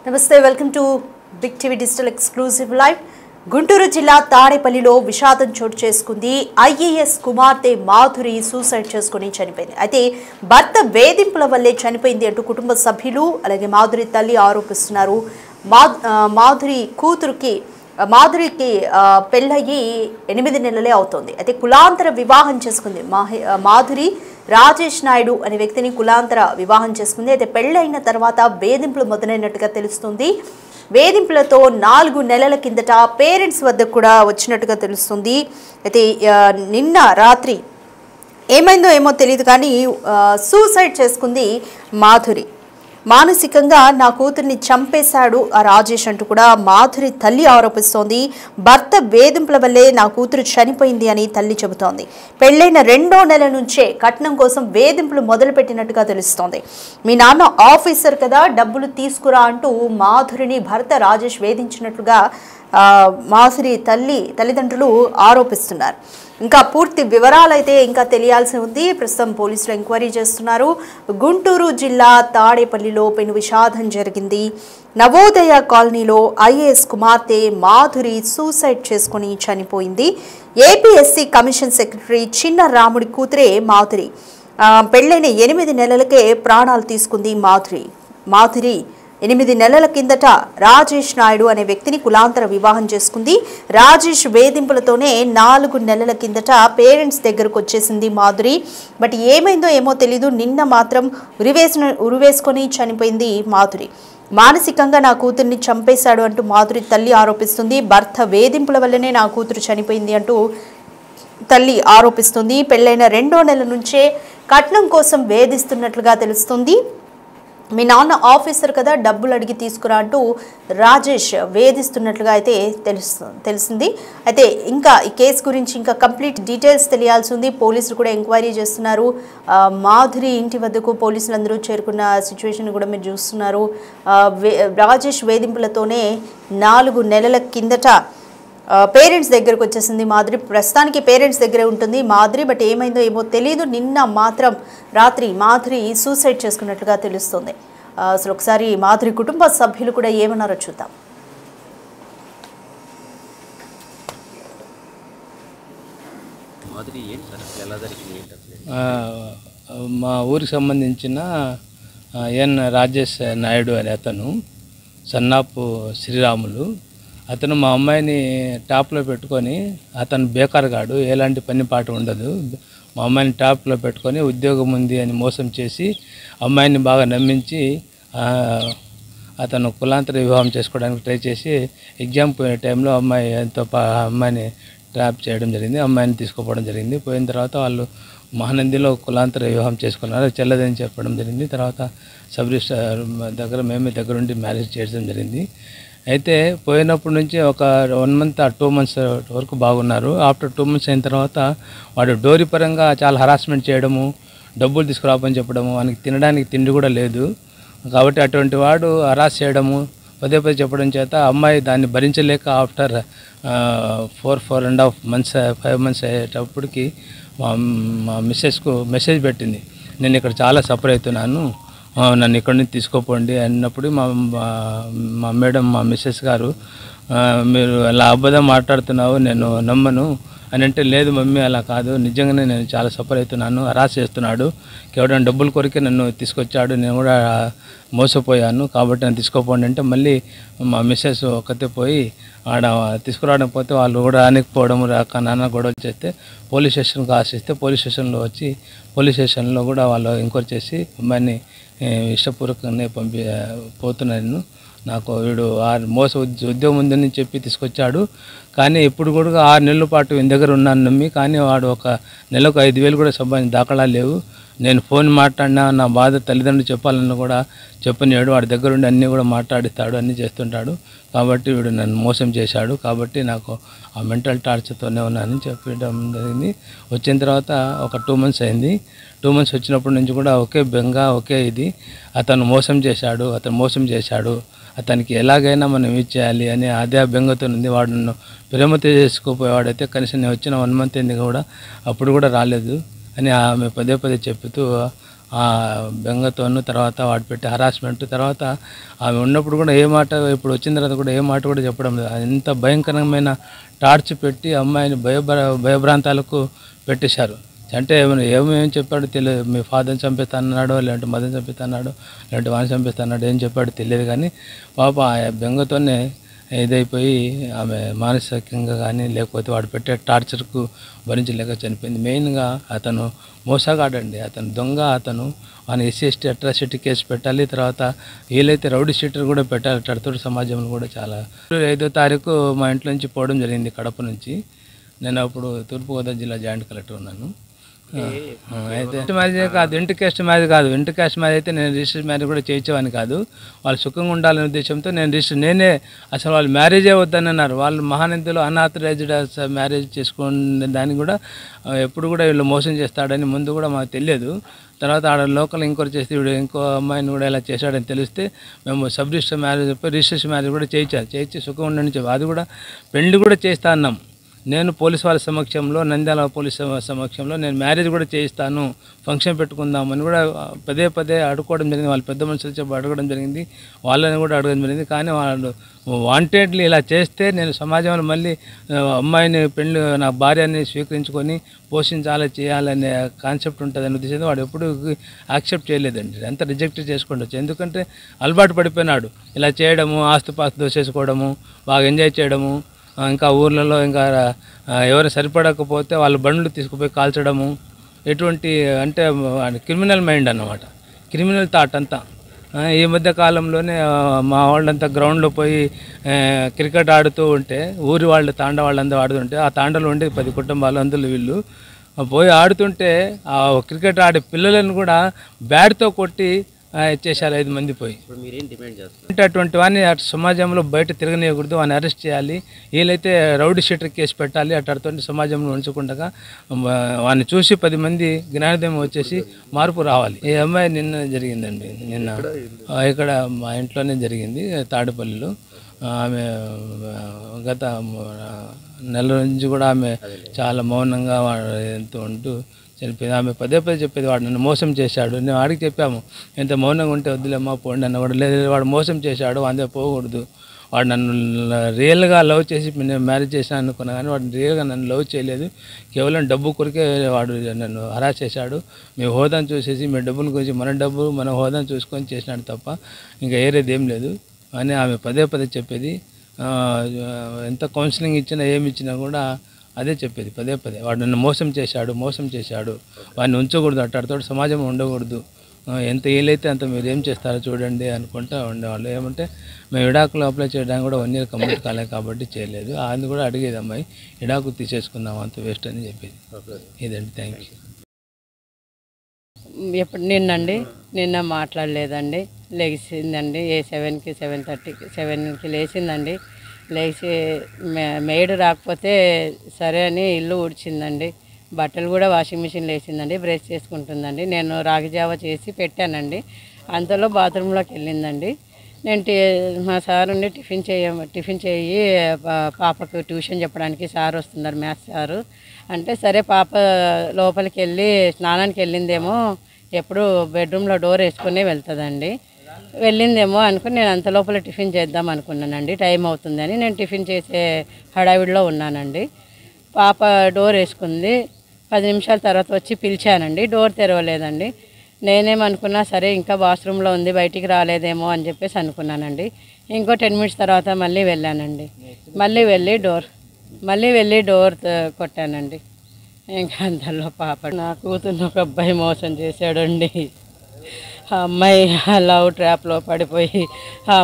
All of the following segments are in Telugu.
నమస్తే welcome to big TV digital exclusive live. Guntur జిల్లా తాడేపల్లిలో విషాదం చోటు చేసుకుంది. ఐఏఎస్ కుమార్తె మాధురి సూసైడ్ చేసుకుని చనిపోయింది. అయితే భర్త వేధింపుల వల్లే చనిపోయింది అంటూ కుటుంబ సభ్యులు అలాగే మాధురి తల్లి ఆరోపిస్తున్నారు. మాధురికి పెళ్ళయి 8 నెలలే అవుతోంది. అయితే కులాంతర వివాహం చేసుకుంది. మాధురి రాజేష్ నాయుడు అనే వ్యక్తిని కులాంతర వివాహం చేసుకుంది. అయితే పెళ్ళైన తర్వాత వేధింపులు మొదలైనట్టుగా తెలుస్తుంది. వేధింపులతో 4 నెలల కిందట పేరెంట్స్ వద్దకు కూడా వచ్చినట్టుగా తెలుస్తుంది. అయితే నిన్న రాత్రి ఏమైందో ఏమో తెలియదు కానీ సూసైడ్ చేసుకుంది మాధురి. మానసికంగా నా కూతుర్ని చంపేశాడు ఆ రాజేష్ అంటూ కూడా మాధురి తల్లి ఆరోపిస్తోంది. భర్త వేధింపుల వల్లే నా కూతురు చనిపోయింది అని తల్లి చెబుతోంది. పెళ్లైన 2వ నెల నుంచే కట్నం కోసం వేధింపులు మొదలుపెట్టినట్టుగా తెలుస్తోంది. మీ నాన్న ఆఫీసర్ కదా, డబ్బులు తీసుకురా అంటూ మాధురిని భర్త రాజేష్ వేధించినట్లుగా మాధురి తల్లిదండ్రులు ఆరోపిస్తున్నారు. ఇంకా పూర్తి వివరాలైతే ఇంకా తెలియాల్సి ఉంది. ప్రస్తుతం పోలీసులు ఎంక్వైరీ చేస్తున్నారు. గుంటూరు జిల్లా తాడేపల్లిలో పెను విషాదం జరిగింది. నవోదయ కాలనీలో ఐఏఎస్ కుమార్తె మాధురి సూసైడ్ చేసుకుని చనిపోయింది. ఏపీఎస్సీ కమిషన్ సెక్రటరీ చిన్న రాముడి కూతురే మాధురి. పెళ్ళైన 8 నెలలకే ప్రాణాలు తీసుకుంది మాధురి 8 నెలల కిందట రాజేష్ నాయుడు అనే వ్యక్తిని కులాంతర వివాహం చేసుకుంది. రాజేష్ వేధింపులతోనే 4 నెలల కిందట పేరెంట్స్ దగ్గరకు వచ్చేసింది మాధురి. బట్ ఏమైందో ఏమో తెలీదు. నిన్న మాత్రం ఉరివేసుకొని చనిపోయింది మాధురి. మానసికంగా నా కూతుర్ని చంపేశాడు అంటూ మాధురి తల్లి ఆరోపిస్తుంది. భర్త వేధింపుల వల్లనే నా కూతురు చనిపోయింది అంటూ తల్లి ఆరోపిస్తుంది. పెళ్ళైన 2వ నెల నుంచే కట్నం కోసం వేధిస్తున్నట్లుగా తెలుస్తుంది. మీ నాన్న ఆఫీసర్ కదా, డబ్బులు అడిగి తీసుకురా అంటూ రాజేష్ వేధిస్తున్నట్లుగా అయితే తెలిసింది. అయితే ఇంకా ఈ కేసు గురించి ఇంకా కంప్లీట్ డీటెయిల్స్ తెలియాల్సి ఉంది. పోలీసులు కూడా ఎంక్వైరీ చేస్తున్నారు. మాధురి ఇంటి వద్దకు పోలీసులు అందరూ చేరుకున్న సిచ్యువేషన్ కూడా మీరు చూస్తున్నారు. రాజేష్ వేధింపులతోనే 4 నెలల కిందట పేరెంట్స్ దగ్గరకు వచ్చేసింది మాధురి. ప్రస్తుతానికి పేరెంట్స్ దగ్గరే ఉంటుంది మాధురి. బట్ ఏమైందో ఏమో తెలియదు. నిన్న మాత్రం రాత్రి మాధురి సూసైడ్ చేసుకున్నట్లుగా తెలుస్తుంది. అసలు ఒకసారి మాధురి కుటుంబ సభ్యులు కూడా ఏమన్నారో చూద్దాం. మా ఊరికి సంబంధించిన ఎన్ రాజేష్ నాయుడు అనే అతను సన్నాపు శ్రీరాములు. అతను మా అమ్మాయిని టాప్లో పెట్టుకొని, అతను బేకార్గాడు, ఎలాంటి పని పాట ఉండదు. మా అమ్మాయిని టాప్లో పెట్టుకొని ఉద్యోగం ఉంది అని మోసం చేసి అమ్మాయిని బాగా నమ్మించి అతను కులాంతర వివాహం చేసుకోవడానికి ట్రై చేసి ఎగ్జామ్ పోయిన టైంలో అమ్మాయిని ట్రాప్ చేయడం జరిగింది. అమ్మాయిని తీసుకుపోవడం జరిగింది. పోయిన తర్వాత వాళ్ళు మహానందిలో కులాంతర వివాహం చేసుకున్నారు. చెల్లదని చెప్పడం జరిగింది. తర్వాత సబ్ రిజిస్ట్రార్ దగ్గర మేమే దగ్గరుండి మ్యారేజ్ చేయడం జరిగింది. అయితే పోయినప్పటి నుంచి ఒక 1 మంత్ 2 మంత్స్ వరకు బాగున్నారు. ఆఫ్టర్ 2 మంత్స్ అయిన తర్వాత వాడు డోరీ పరంగా చాలా హరాస్మెంట్ చేయడము, డబ్బులు తీసుకురాపని చెప్పడము, వానికి తినడానికి తిండి కూడా లేదు. కాబట్టి అటువంటి వాడు హరాస్ చేయడము, పదే చెప్పడం చేత అమ్మాయి దాన్ని భరించలేక ఆఫ్టర్ 4.5 మంత్స్ 5 మంత్స్ అయ్యేటప్పటికి మా మిస్సెస్కు మెసేజ్ పెట్టింది, నేను ఇక్కడ చాలా సఫర్ అవుతున్నాను, నన్ను ఇక్కడి నుంచి తీసుకోపోండి అన్నప్పుడు మా మేడం, మా మిస్సెస్ గారు, మీరు అలా అబద్ధం మాట్లాడుతున్నావు, నేను నమ్మను అని అంటే, లేదు మమ్మీ అలా కాదు, నిజంగానే నేను చాలా సఫర్ అవుతున్నాను, హరాస్ చేస్తున్నాడు, కేవలం డబ్బుల కొరికే నన్ను తీసుకొచ్చాడు, నేను కూడా మోసపోయాను, కాబట్టి నన్ను తీసుకోపోండి అంటే మళ్ళీ మా మిస్సెస్ ఒక్కతే పోయి ఆడ తీసుకురావడం పోతే వాళ్ళు కూడా రానికపోవడం, రాక నాన్న గొడవలు చేస్తే పోలీస్ స్టేషన్కి ఆశిస్తే పోలీస్ స్టేషన్లో కూడా వాళ్ళు ఎంక్వైరీ చేసి అమ్మాయిని ఇష్టపూర్వకంగానే పోతున్నాను, నాకు వీడు ఉద్యోగం ఉందని చెప్పి తీసుకొచ్చాడు, కానీ ఇప్పుడు కూడా 6 నెలల పాటు వీని దగ్గర ఉన్నాను నమ్మి, కానీ వాడు ఒక నెలకు 5,000 కూడా సంపాదించిన దాఖలా లేవు. నేను ఫోన్ మాట్లాడినా నా బాధ తల్లిదండ్రులు చెప్పాలన్నా కూడా చెప్పనివాడు, వాడి దగ్గర ఉండి అన్నీ కూడా మాట్లాడిస్తాడు, అన్నీ చేస్తుంటాడు, కాబట్టి వీడు నన్ను మోసం చేశాడు, కాబట్టి నాకు ఆ మెంటల్ టార్చర్తోనే ఉన్నానని చెప్పడం జరిగింది. వచ్చిన తర్వాత ఒక 2 మంత్స్ అయింది. 2 మంత్స్ వచ్చినప్పటి నుంచి కూడా ఒకే బెంగ, ఒకే ఇది, అతను మోసం చేశాడు, అతనికి ఎలాగైనా మనం ఇచ్చేయాలి అని అదే బెంగతో ఉంది. వాడు నన్ను ప్రేమతో చేసుకోపోయేవాడైతే కనీసం నేను వచ్చిన 1 మంత్ అయింది కూడా అప్పుడు కూడా రాలేదు అని ఆమె పదే చెప్తూ ఆ బెంగతోను, తర్వాత వాడు పెట్టే హరాస్మెంట్, తర్వాత ఆమె ఉన్నప్పుడు కూడా ఏ మాట, ఇప్పుడు వచ్చిన తర్వాత కూడా ఏ మాట కూడా చెప్పడం లేదు. ఎంత భయంకరమైన టార్చ్ పెట్టి అమ్మాయిని భయభ్రాంతాలకు పెట్టేశారు. అంటే ఏమేమి చెప్పాడో తెలియదు. మీ ఫాదర్ని చంపేస్తాన్నాడో, లేదంటే మదర్ని చంపేస్తాన్నాడో, లేదంటే వాడిని చంపేస్తాన్నాడో, ఏం చెప్పాడో తెలియదు. కానీ పాప ఆ బెంగతోనే ఇదైపోయి ఆమె మానసికంగా కానీ లేకపోతే వాడు పెట్టే టార్చర్కు భరించలేక చనిపోయింది. మెయిన్గా అతను మోసగాడండి, అతను దొంగ. అతను ఆయన ఎస్సీ/ఎస్టీ అట్రాసిటీ కేసు పెట్టాలి, తర్వాత వీలైతే రౌడీ షీటర్ కూడా పెట్టాలి. టర్తోటి సమాజంలో కూడా చాలా 5వ తారీఖు మా ఇంట్లో నుంచి పోవడం జరిగింది, కడప నుంచి. నేను అప్పుడు తూర్పుగోదావరి జిల్లా జాయింట్ కలెక్టర్ ఉన్నాను. అయితే మ్యారేజ్ కాదు, ఇంటర్ కాస్ట్ మ్యారేజ్ కాదు. ఇంటర్ కాస్ట్ మ్యారేజ్ అయితే నేను రిజిస్టర్ మ్యారేజ్ కూడా చేయించేవాని కాదు. వాళ్ళు సుఖంగా ఉండాలనే ఉద్దేశంతో నేనే అసలు వాళ్ళు మ్యారేజే వద్దని అన్నారు. వాళ్ళు మహానందిలో అన్ఆథరైజ్డ్ మ్యారేజ్ చేసుకునే దాన్ని కూడా ఎప్పుడు కూడా వీళ్ళు మోసం చేస్తాడని ముందు కూడా మాకు తెలియదు. తర్వాత ఆడ లోకల్ ఎంక్వైరీ చేస్తే వీడు ఇంకో అమ్మాయిని కూడా ఇలా చేశాడని తెలిస్తే మేము sub register marriage registration marriage కూడా చేయించి సుఖం ఉండని చెప్పి అది కూడా పెళ్లి కూడా చేస్తా అన్నాం. నేను పోలీస్ వాళ్ళ సమక్షంలో, నంద్యాల పోలీస్ సమక్షంలో నేను మ్యారేజ్ కూడా చేయిస్తాను, ఫంక్షన్ పెట్టుకుందామని కూడా పదే అడుకోవడం జరిగింది. వాళ్ళు పెద్ద మనుషులు చెప్పి అడగడం జరిగింది, వాళ్ళని కూడా అడగడం జరిగింది. కానీ వాళ్ళు వాంటెడ్లీ ఇలా చేస్తే నేను సమాజంలో మళ్ళీ అమ్మాయిని పెళ్లి నా భార్యని స్వీకరించుకొని పోషించాలి, చేయాలనే కాన్సెప్ట్ ఉంటుందని ఉద్దేశంతో వాడు ఎప్పుడు యాక్సెప్ట్ చేయలేదండి. అంతా రిజెక్ట్ చేసుకుంటూ, ఎందుకంటే అలవాటు పడిపోయినాడు ఇలా చేయడము, ఆస్తిపాస్తి దోసేసుకోవడము, బాగా ఎంజాయ్ చేయడము. ఇంకా ఊర్లలో ఇంకా ఎవరు సరిపడకపోతే వాళ్ళ బండ్లు తీసుకుపోయి కాల్చడము, ఎటువంటి అంటే క్రిమినల్ మైండ్ అన్నమాట, క్రిమినల్ థాట్ అంతా. ఈ మధ్య కాలంలోనే మా వాళ్ళంతా గ్రౌండ్లో పోయి క్రికెట్ ఆడుతూ ఉంటే, ఊరి వాళ్ళు తాండ వాళ్ళంతా ఆడుతుంటే, ఆ తాండలో ఉండే 10 కుటుంబాలు, అందులో వీళ్ళు పోయి ఆడుతుంటే ఆ క్రికెట్ ఆడే పిల్లలను కూడా బ్యాట్తో కొట్టి ఇచ్చేశారు 5 మంది పోయి. అంటే అటువంటి వాడిని సమాజంలో బయట తిరగనీయకూడదు, వాడిని అరెస్ట్ చేయాలి. వీలైతే రౌడీ షీటర్ కేసు పెట్టాలి. అటువంటి సమాజంలో ఉంచకుండా వాడిని చూసి 10 మంది జ్ఞానోదయం వచ్చేసి మార్పు రావాలి. ఈ అమ్మాయి నిన్న జరిగిందండి, నిన్న ఇక్కడ మా ఇంట్లోనే జరిగింది, తాడేపల్లిలో. ఆమె గత నెల నుంచి కూడా ఆమె చాలా మౌనంగా ఎంతో ఉంటూ చనిపోయింది. ఆమె పదే చెప్పేది వాడు నన్ను మోసం చేశాడు. నేను వాడికి చెప్పాము, ఎంత మౌనంగా ఉంటే వద్దులేమ్మా పోండి అన్న. వాడు లేదు, వాడు మోసం చేశాడు, అంతే పోకూడదు. వాడు నన్ను రియల్గా లవ్ చేసి నేను మ్యారేజ్ చేశాను అనుకున్నా, కానీ వాడు రియల్గా నన్ను లవ్ చేయలేదు. కేవలం డబ్బు కొరికే వాడు నన్ను హరాస్ చేశాడు. మీ హోదాను చూసేసి మీ డబ్బుల గురించి మన హోదాను చూసుకొని చేసినాడు తప్ప ఇంకా ఏరేది ఏం లేదు అని ఆమె పదే చెప్పేది. ఎంత కౌన్సిలింగ్ ఇచ్చినా ఏమి ఇచ్చినా కూడా అదే చెప్పేది పదే వాడు నన్ను మోసం చేశాడు, వాడిని ఉంచకూడదు, అట్టడితో సమాజం ఉండకూడదు, ఎంత వీలైతే అంత మీరు ఏం చేస్తారో చూడండి అనుకుంటా ఉండేవాళ్ళు. ఏమంటే మేము విడాకులు అప్లై చేయడానికి కూడా 1 year కంప్లీట్ కాలేదు కాబట్టి చేయలేదు. అది కూడా అడిగేది అమ్మాయి, విడాకు తీసేసుకుందాం, అంత వేస్ట్ అని చెప్పేది. ఇదండి, థ్యాంక్ యూ. ఎప్పుడు నిన్న మాట్లాడలేదండి. లేచిందండి 7కి 7:30కి 7కి లేచిందండి. లేచి మేడ్ రాకపోతే సరే అని ఇల్లు ఊడ్చిందండి. బట్టలు కూడా వాషింగ్ మిషన్లో వేసిందండి. బ్రష్ చేసుకుంటుందండి. నేను రాగి జావ చేసి పెట్టానండి. అంతలో బాత్రూంలోకి వెళ్ళిందండి. నేను మా సార్ ఉండి టిఫిన్ చేయి పాపకు ట్యూషన్ చెప్పడానికి సార్ వస్తున్నారు, మ్యాథ్స్ సారు అంటే, సరే పాప లోపలికి వెళ్ళి స్నానానికి వెళ్ళిందేమో, ఎప్పుడు బెడ్రూమ్లో డోర్ వేసుకునే వెళ్తుందండి, వెళ్ళిందేమో అనుకుని నేను అంత లోపల టిఫిన్ చేద్దాం అనుకున్నానండి. టైం అవుతుందని నేను టిఫిన్ చేసే హడావిడిలో ఉన్నానండి. పాప డోర్ వేసుకుంది. 10 నిమిషాల తర్వాత వచ్చి పిలిచానండి, డోర్ తెరవలేదండి. నేనేమనుకున్నా, సరే ఇంకా బాత్రూంలో ఉంది, బయటికి రాలేదేమో అని చెప్పేసి అనుకున్నానండి. ఇంకో 10 minutes తర్వాత మళ్ళీ వెళ్ళానండి. మళ్ళీ వెళ్ళి డోర్ కొట్టానండి. ఇంకా అంతలో పాప, నా కూతుర్ని ఒక అబ్బాయి మోసం చేశాడండి. ఆ అమ్మాయి లవ్ ట్రాప్లో పడిపోయి ఆ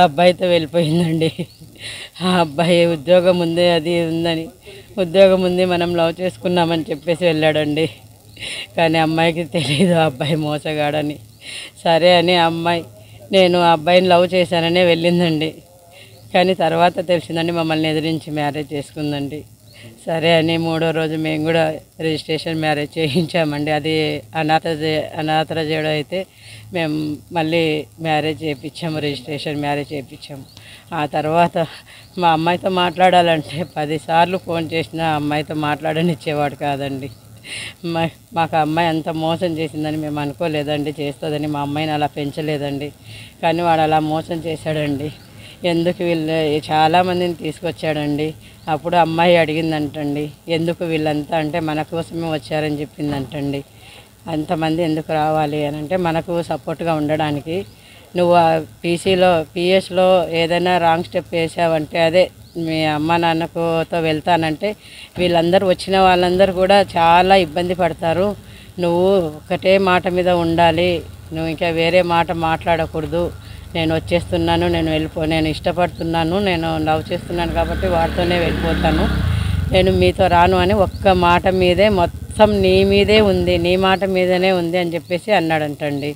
అబ్బాయితో వెళ్ళిపోయిందండి. ఆ అబ్బాయి ఉద్యోగం ఉంది, అది ఉందని, ఉద్యోగం ఉంది, మనం లవ్ చేసుకున్నామని చెప్పేసి వెళ్ళాడండి. కానీ అమ్మాయికి తెలియదు ఆ అబ్బాయి మోసగాడని. సరే అని నేను ఆ అబ్బాయిని లవ్ చేశాననే వెళ్ళిందండి. కానీ తర్వాత తెలిసిందండి, మమ్మల్ని ఎదిరించి మ్యారేజ్ చేసుకుందండి. సరే అని 3వ రోజు మేము కూడా రిజిస్ట్రేషన్ మ్యారేజ్ చేయించామండి. అది అనాథరైజ్డ్ అయితే మేము మళ్ళీ మ్యారేజ్ చేయించాము, రిజిస్ట్రేషన్ మ్యారేజ్ చేయించాము. ఆ తర్వాత మా అమ్మాయితో మాట్లాడాలంటే 10 సార్లు ఫోన్ చేసినా అమ్మాయితో మాట్లాడనిచ్చేవాడు కాదండి. మాకు అమ్మాయి అంత మోసం చేసిందని మేము అనుకోలేదండి, చేస్తుందని. మా అమ్మాయిని అలా పెంచలేదండి, కానీ వాడు అలా మోసం చేశాడండి. ఎందుకు వీళ్ళు చాలామందిని తీసుకొచ్చాడండి. అప్పుడు అమ్మాయి అడిగిందంటండి, ఎందుకు వీళ్ళంతా అంటే మన కోసమే వచ్చారని చెప్పిందంటండి. అంతమంది ఎందుకు రావాలి అని అంటే మనకు సపోర్ట్గా ఉండడానికి. నువ్వు పిఎస్లో ఏదైనా రాంగ్ స్టెప్ వేసావంటే, అదే మీ అమ్మ నాన్నకుతో వెళ్తానంటే వీళ్ళందరూ వచ్చిన వాళ్ళందరూ కూడా చాలా ఇబ్బంది పడతారు. నువ్వు ఒకటే మాట మీద ఉండాలి, నువ్వు ఇంకా వేరే మాట మాట్లాడకూడదు. నేను వచ్చేస్తున్నాను, నేను ఇష్టపడుతున్నాను, నేను లవ్ చేస్తున్నాను కాబట్టి వాడితోనే వెళ్ళిపోతాను, నేను మీతో రాను అని ఒక్క మాట మీదే మొత్తం నీ మీదే ఉంది, నీ మాట మీదనే ఉంది అని చెప్పేసి అన్నాడంటండి.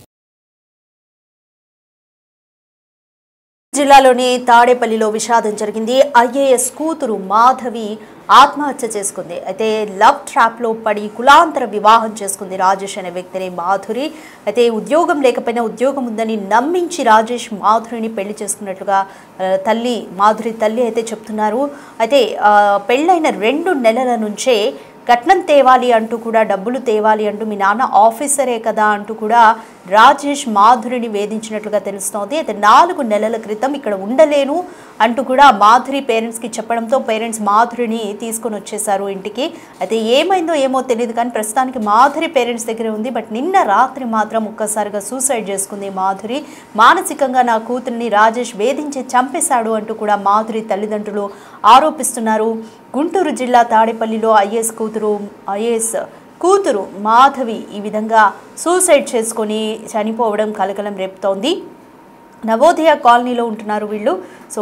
జిల్లాలోని తాడేపల్లిలో విషాదం జరిగింది. ఐఏఎస్ కూతురు మాధవి ఆత్మహత్య చేసుకుంది. అయితే లవ్ ట్రాప్లో పడి కులాంతర వివాహం చేసుకుంది రాజేష్ అనే వ్యక్తిని మాధురి. అయితే ఉద్యోగం లేకపోయినా ఉద్యోగం ఉందని నమ్మించి రాజేష్ మాధురిని పెళ్లి చేసుకున్నట్లుగా మాధురి తల్లి అయితే చెప్తున్నారు. అయితే పెళ్ళైన 2 నెలల నుంచే కట్నం తేవాలి అంటూ కూడా, డబ్బులు తేవాలి అంటూ, మీ నాన్న ఆఫీసరే కదా అంటూ కూడా రాజేష్ మాధురిని వేధించినట్లుగా తెలుస్తోంది. అయితే 4 నెలల క్రితం ఇక్కడ ఉండలేను అంటూ కూడా మాధురి పేరెంట్స్కి చెప్పడంతో పేరెంట్స్ మాధురిని తీసుకొని వచ్చేసారు ఇంటికి. అయితే ఏమైందో ఏమో తెలియదు, కానీ ప్రస్తుతానికి మాధురి పేరెంట్స్ దగ్గర ఉంది. బట్ నిన్న రాత్రి మాత్రం ఒక్కసారిగా సూసైడ్ చేసుకుంది మాధురి. మానసికంగా నా కూతురిని రాజేష్ వేధించి చంపేశాడు అంటూ కూడా మాధురి తల్లిదండ్రులు ఆరోపిస్తున్నారు. గుంటూరు జిల్లా తాడేపల్లిలో ఐఏఎస్ కూతురు మాధవి ఈ విధంగా సూసైడ్ చేసుకొని చనిపోవడం కలకలం రేపుతోంది. నవోదయ కాలనీలో ఉంటున్నారు వీళ్ళు. సో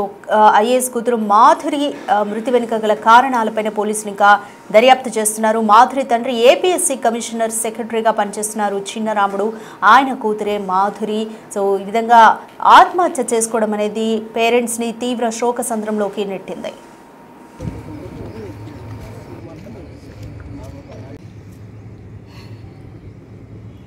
ఐఏఎస్ కూతురు మాధురి మృతి వెనుక గల కారణాలపైన పోలీసులు ఇంకా దర్యాప్తు చేస్తున్నారు. మాధురి తండ్రి ఏపీఎస్సీ కమిషనర్ సెక్రటరీగా పనిచేస్తున్నారు చిన్నరాముడు, ఆయన కూతురే మాధురి. సో ఈ విధంగా ఆత్మహత్య చేసుకోవడం అనేది పేరెంట్స్ని తీవ్ర శోక సంద్రంలోకి నెట్టింది.